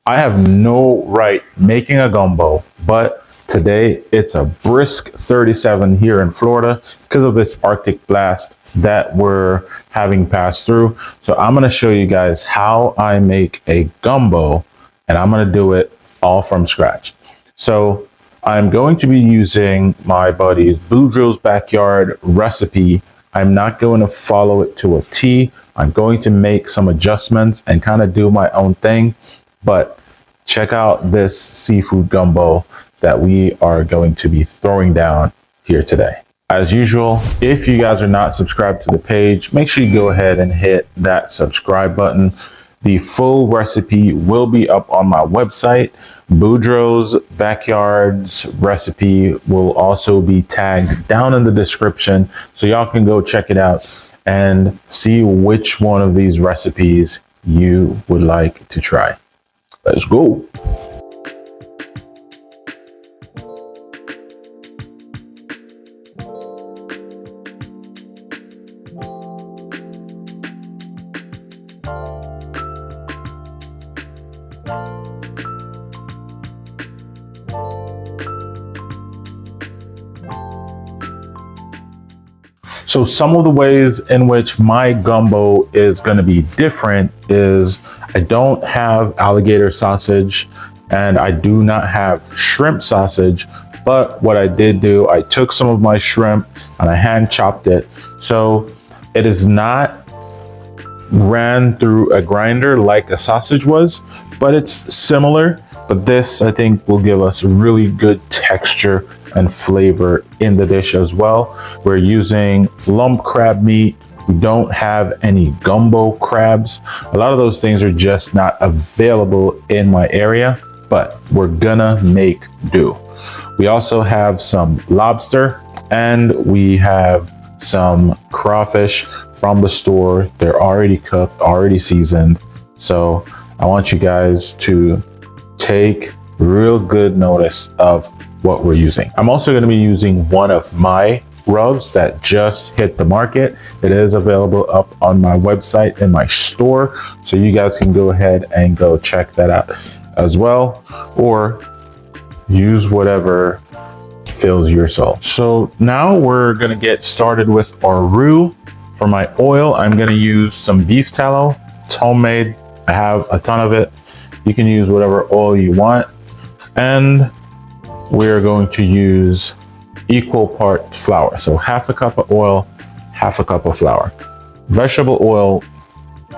I have no right making a gumbo, but today it's a brisk 37 here in Florida because of this Arctic blast that we're having passed through. So I'm going to show you guys how I make a gumbo, and I'm going to do it all from scratch. So I'm going to be using my buddy's Boudreaux's Backyard recipe. I'm not going to follow it to a T. I'm going to make some adjustments and kind of do my own thing. But check out this seafood gumbo that we are going to be throwing down here today. As usual, if you guys are not subscribed to the page, make sure you go ahead and hit that subscribe button. The full recipe will be up on my website. Boudreaux's Backyard's recipe will also be tagged down in the description, so y'all can go check it out and see which one of these recipes you would like to try. Let's go. So some of the ways in which my gumbo is going to be different is I don't have alligator sausage and I do not have shrimp sausage. But what I did do, I took some of my shrimp and I hand chopped it. So it is not ran through a grinder like a sausage was, but it's similar. But this, I think, will give us a really good texture and flavor in the dish as well. We're using lump crab meat. We don't have any gumbo crabs. A lot of those things are just not available in my area, but we're gonna make do. We also have some lobster and we have some crawfish from the store. They're already cooked, already seasoned. So I want you guys to take real good notice of what we're using. I'm also going to be using one of my rubs that just hit the market. It is available up on my website in my store, so you guys can go ahead and go check that out as well, or use whatever fills your soul. So now we're going to get started with our roux. For my oil, I'm going to use some beef tallow. It's homemade. I have a ton of it. You can use whatever oil you want. And we're going to use equal part flour. So half a cup of oil, half a cup of flour. Vegetable oil,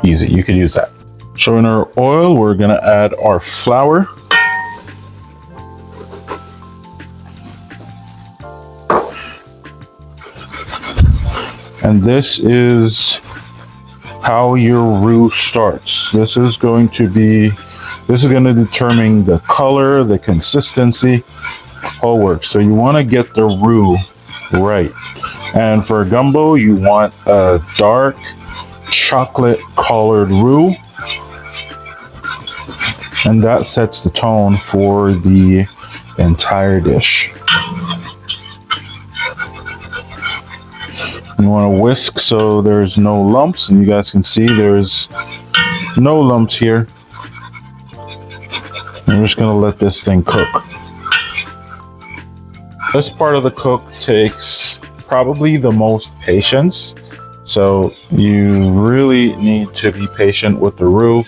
easy, you can use that. So in our oil, we're gonna add our flour. And this is how your roux starts. This is going to determine the color, the consistency, whole works. So you want to get the roux right. And for gumbo, you want a dark chocolate colored roux. And that sets the tone for the entire dish. You want to whisk so there's no lumps, and you guys can see there's no lumps here. I'm just going to let this thing cook. This part of the cook takes probably the most patience. So you really need to be patient with the roux.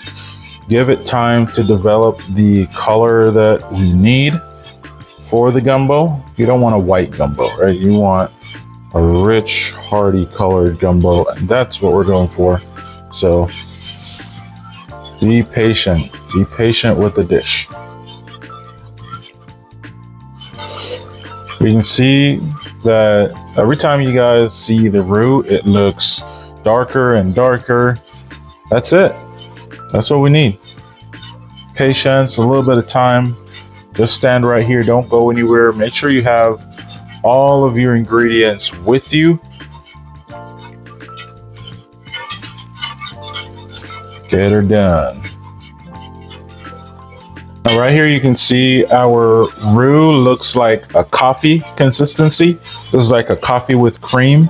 Give it time to develop the color that we need for the gumbo. You don't want a white gumbo, right? You want a rich, hearty colored gumbo, and that's what we're going for. So be patient. Be patient with the dish. You can see that every time you guys see the roux, it looks darker and darker. That's it. That's what we need. Patience, a little bit of time. Just stand right here. Don't go anywhere. Make sure you have all of your ingredients with you. Get her done. Now right here you can see our roux looks like a coffee consistency. This is like a coffee with cream,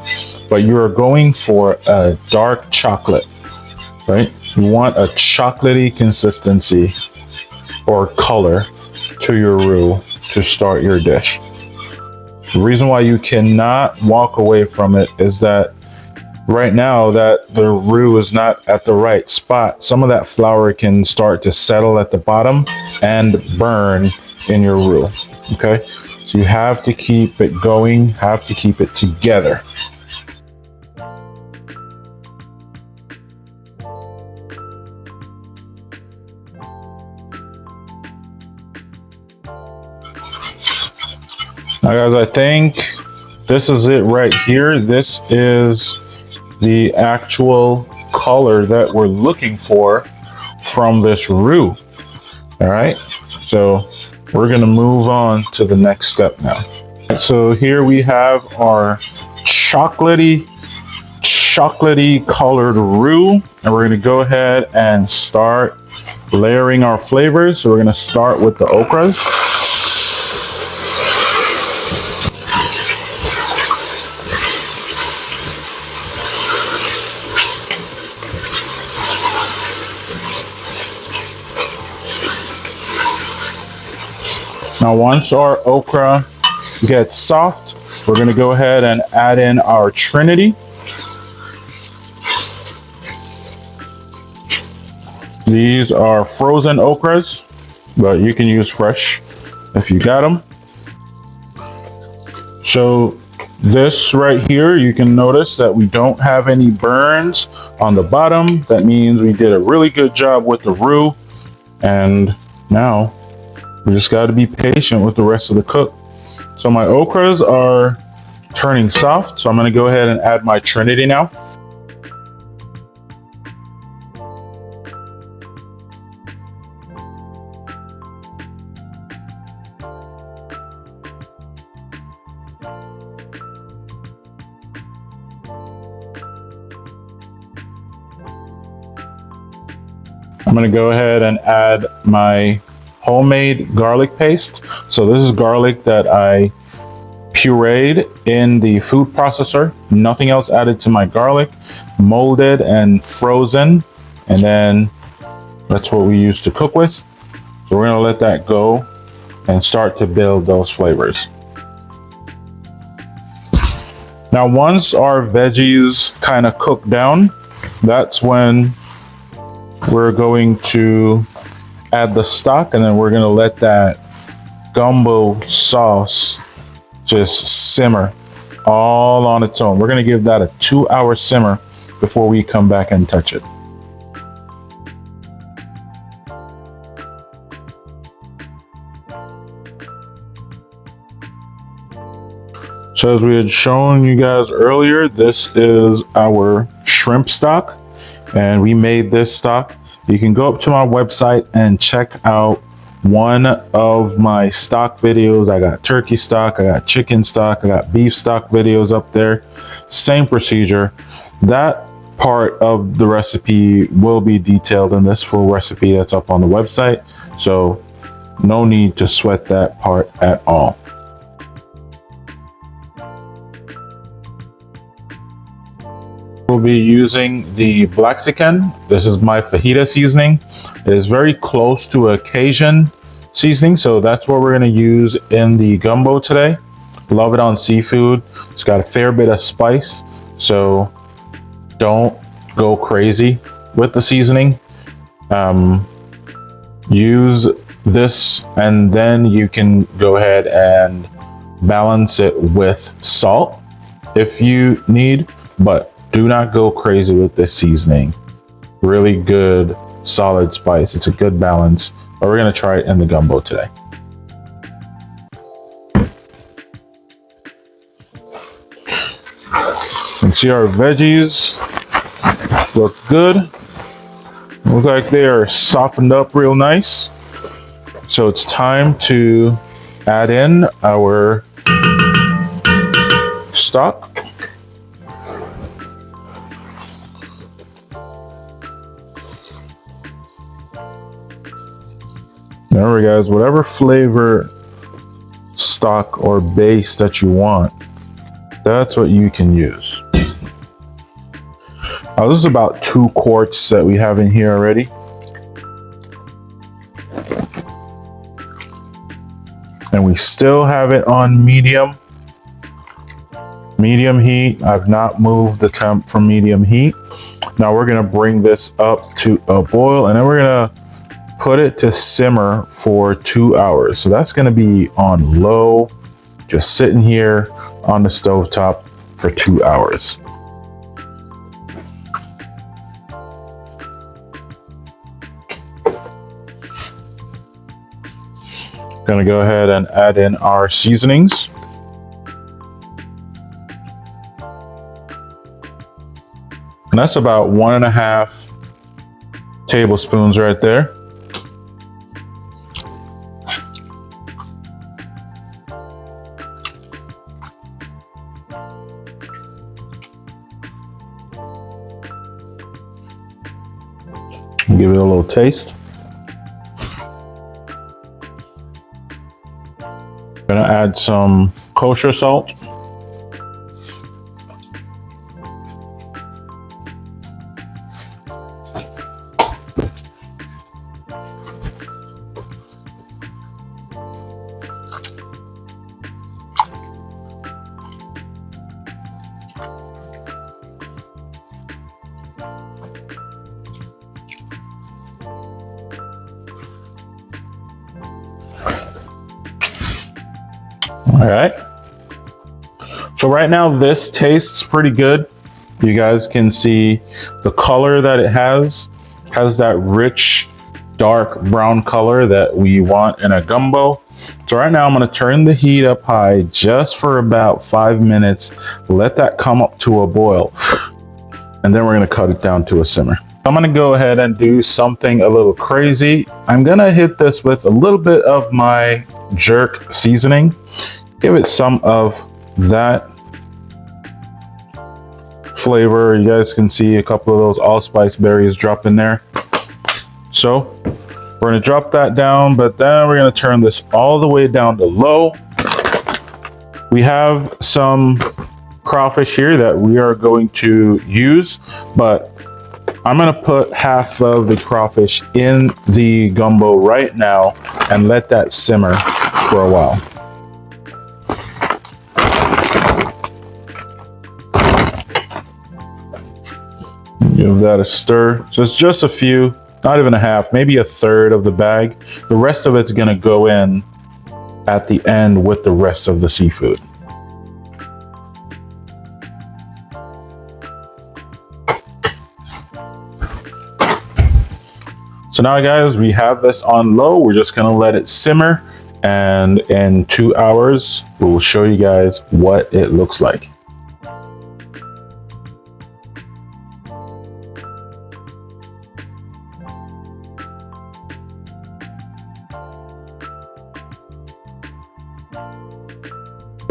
but you're going for a dark chocolate, right? You want a chocolatey consistency. or color to your roux to start your dish. The reason why you cannot walk away from it is that right now that the roux is not at the right spot, some of that flour can start to settle at the bottom and burn in your roux. Okay, so you have to keep it going, have to keep it together. Now guys, I think this is it right here. This is the actual color that we're looking for from this roux. All right, so we're gonna move on to the next step now. So here we have our chocolatey colored roux, and we're gonna go ahead and start layering our flavors. So we're gonna start with the okras. Now, once our okra gets soft, we're going to go ahead and add in our Trinity. These are frozen okras, but you can use fresh if you got them. So this right here, you can notice that we don't have any burns on the bottom. That means we did a really good job with the roux. And now we just got to be patient with the rest of the cook. So my okras are turning soft, so I'm going to go ahead and add my Trinity now. I'm going to go ahead and add my homemade garlic paste. So this is garlic that I pureed in the food processor. Nothing else added to my garlic, molded and frozen. And then that's what we use to cook with. So we're gonna let that go and start to build those flavors. Now, once our veggies kind of cook down, that's when we're going to add the stock, and then we're going to let that gumbo sauce just simmer all on its own. We're going to give that a 2-hour simmer before we come back and touch it. So as we had shown you guys earlier, this is our shrimp stock, and we made this stock. You can go up to my website and check out one of my stock videos. I got turkey stock, I got chicken stock, I got beef stock videos up there. Same procedure. That part of the recipe will be detailed in this full recipe that's up on the website. So no need to sweat that part at all. We'll be using the Blaxican. This is my fajita seasoning. It is very close to a Cajun seasoning, so that's what we're going to use in the gumbo today. Love it on seafood. It's got a fair bit of spice, so don't go crazy with the seasoning. Use this, and then you can go ahead and balance it with salt if you need, but do not go crazy with this seasoning. Really good, solid spice. It's a good balance, but we're gonna try it in the gumbo today. You can see our veggies look good. Look like they are softened up real nice. So it's time to add in our stock. Remember guys, whatever flavor stock or base that you want, that's what you can use. Now this is about 2 quarts that we have in here already. and we still have it on medium heat. I've not moved the temp from medium heat. Now we're gonna bring this up to a boil, and then we're gonna put it to simmer for 2 hours. So that's gonna be on low, just sitting here on the stovetop for 2 hours. Gonna go ahead and add in our seasonings. And that's about 1.5 tablespoons right there. Give it a little taste. Gonna add some kosher salt. All right. So right now this tastes pretty good. You guys can see the color that it has that rich, dark brown color that we want in a gumbo. So right now I'm gonna turn the heat up high just for about 5 minutes, let that come up to a boil, and then we're gonna cut it down to a simmer. I'm gonna go ahead and do something a little crazy. I'm gonna hit this with a little bit of my jerk seasoning. Give it some of that flavor. You guys can see a couple of those allspice berries drop in there. So we're gonna drop that down, but then we're gonna turn this all the way down to low. We have some crawfish here that we are going to use, but I'm gonna put half of the crawfish in the gumbo right now and let that simmer for a while. Give that a stir. So it's just a few, not even a half, maybe a third of the bag. The rest of it's gonna go in at the end with the rest of the seafood. So now guys, we have this on low. We're just gonna let it simmer, and in 2 hours, we'll show you guys what it looks like.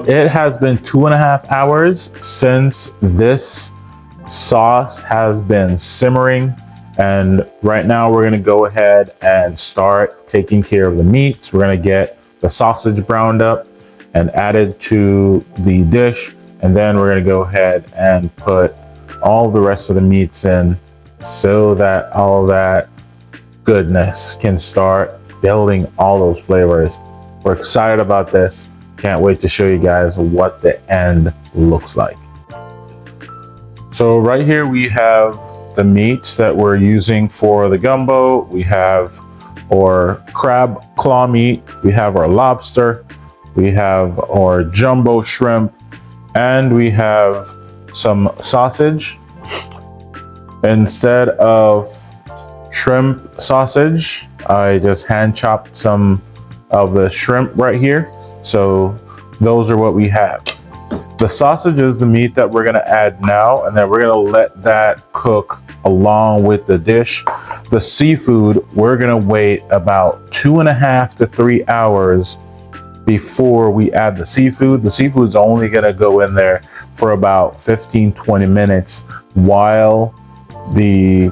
It has been 2.5 hours since this sauce has been simmering, and right now we're gonna go ahead and start taking care of the meats. We're gonna get the sausage browned up and added to the dish, and then we're gonna go ahead and put all the rest of the meats in so that all that goodness can start building all those flavors. We're excited about this. Can't wait to show you guys what the end looks like. So right here we have the meats that we're using for the gumbo. We have our crab claw meat, we have our lobster, we have our jumbo shrimp, and we have some sausage. Instead of shrimp sausage, I just hand chopped some of the shrimp right here. So those are what we have. The sausage is the meat that we're gonna add now, and then we're gonna let that cook along with the dish. The seafood, we're gonna wait about 2.5 to 3 hours before we add the seafood. The seafood is only gonna go in there for about 15-20 minutes while the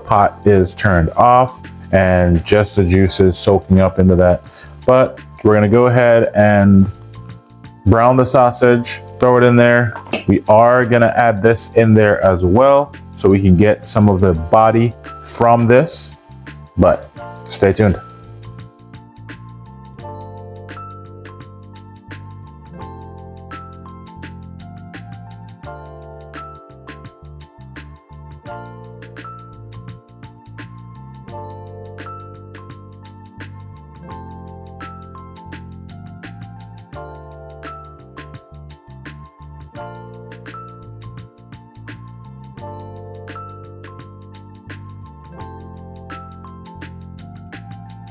pot is turned off and just the juices soaking up into that. But we're gonna go ahead and brown the sausage, throw it in there. We are gonna add this in there as well so we can get some of the body from this, but stay tuned.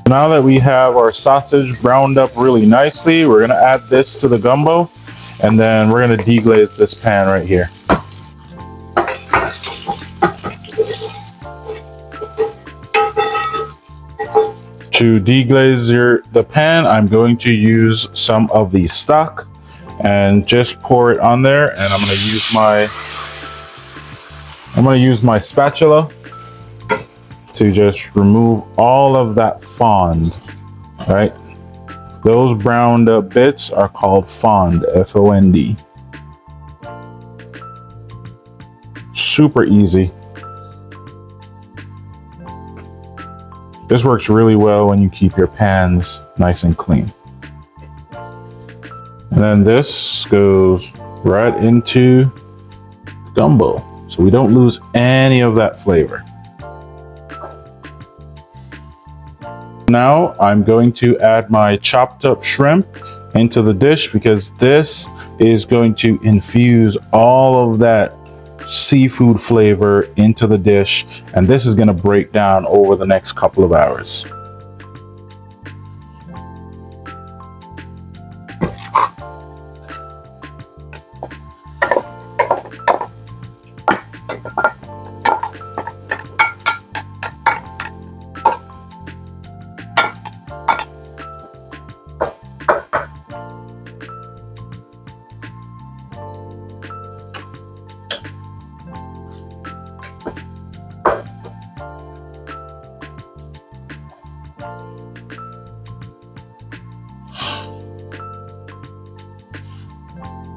Now that we have our sausage browned up really nicely, we're gonna add this to the gumbo, and then we're gonna deglaze this pan right here. To deglaze the pan, I'm going to use some of the stock and just pour it on there, and I'm gonna use my spatula to just remove all of that fond, right? Those browned up bits are called fond, F-O-N-D. Super easy. This works really well when you keep your pans nice and clean. And then this goes right into gumbo, so we don't lose any of that flavor. Now I'm going to add my chopped up shrimp into the dish because this is going to infuse all of that seafood flavor into the dish, and this is going to break down over the next couple of hours.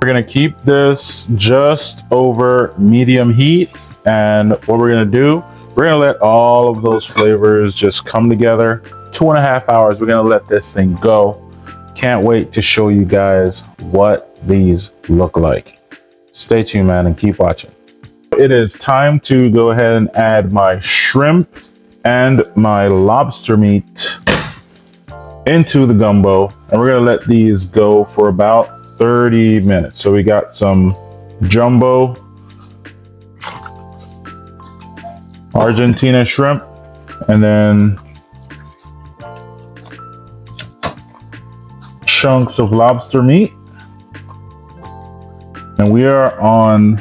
We're gonna keep this just over medium heat, and what we're gonna do, we're gonna let all of those flavors just come together. 2.5 hours, we're gonna let this thing go. Can't wait to show you guys what these look like. Stay tuned, man, and keep watching. It is time to go ahead and add my shrimp and my lobster meat into the gumbo, and we're gonna let these go for about 30 minutes. So we got some jumbo Argentina shrimp, and then chunks of lobster meat. And we are on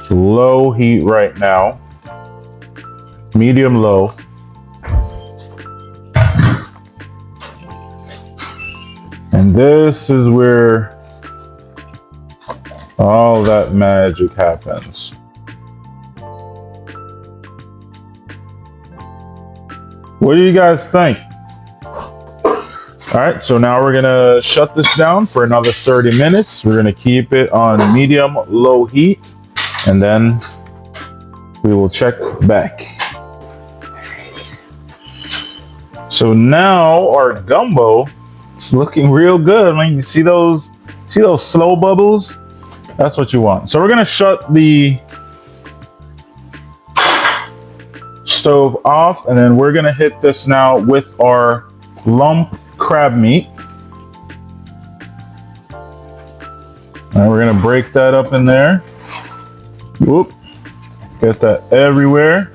low heat right now, medium low. And this is where all that magic happens. What do you guys think? All right, so now we're gonna shut this down for another 30 minutes. We're gonna keep it on medium low heat, and then we will check back. So now our gumbo, it's looking real good. I mean, you see those slow bubbles? That's what you want. So we're gonna shut the stove off, and then we're gonna hit this now with our lump crab meat. And we're gonna break that up in there. Whoop. Get that everywhere.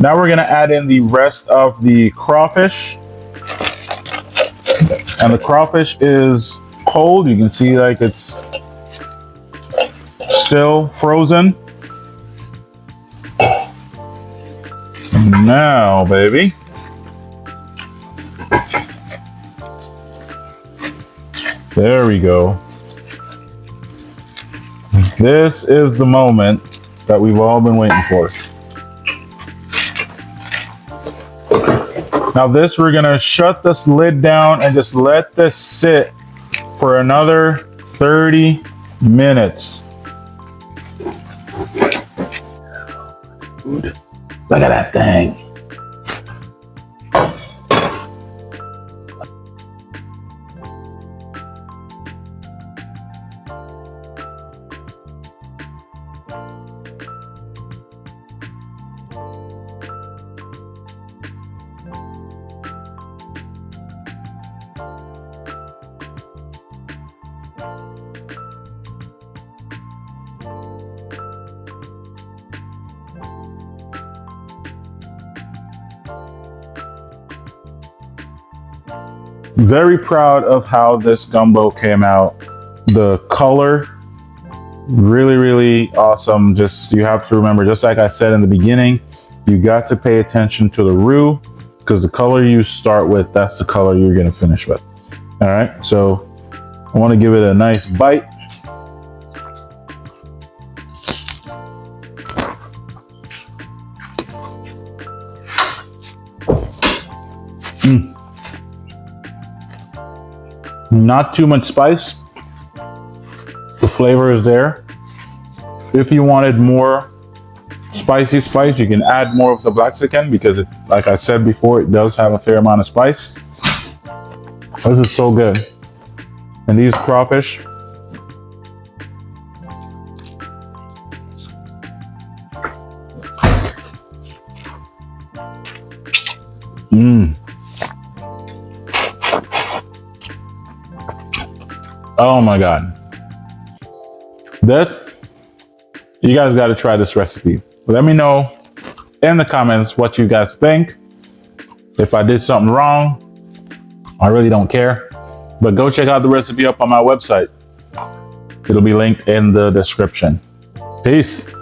Now we're gonna add in the rest of the crawfish. And the crawfish is cold. You can see like it's still frozen. Now, baby. There we go. This is the moment that we've all been waiting for. Now this, we're gonna shut this lid down and just let this sit for another 30 minutes. Dude, look at that thing. Very proud of how this gumbo came out. The color, really, really awesome. Just, you have to remember, just like I said in the beginning, you got to pay attention to the roux, because the color you start with, that's the color you're gonna finish with. All right, so I wanna give it a nice bite. Not too much spice. The flavor is there. If you wanted more spicy spice, you can add more of the black chicken, because it, like I said before, it does have a fair amount of spice. This is so good. And these crawfish, oh my God. You guys got to try this recipe. Let me know in the comments what you guys think. If I did something wrong, I really don't care. But go check out the recipe up on my website. It'll be linked in the description. Peace.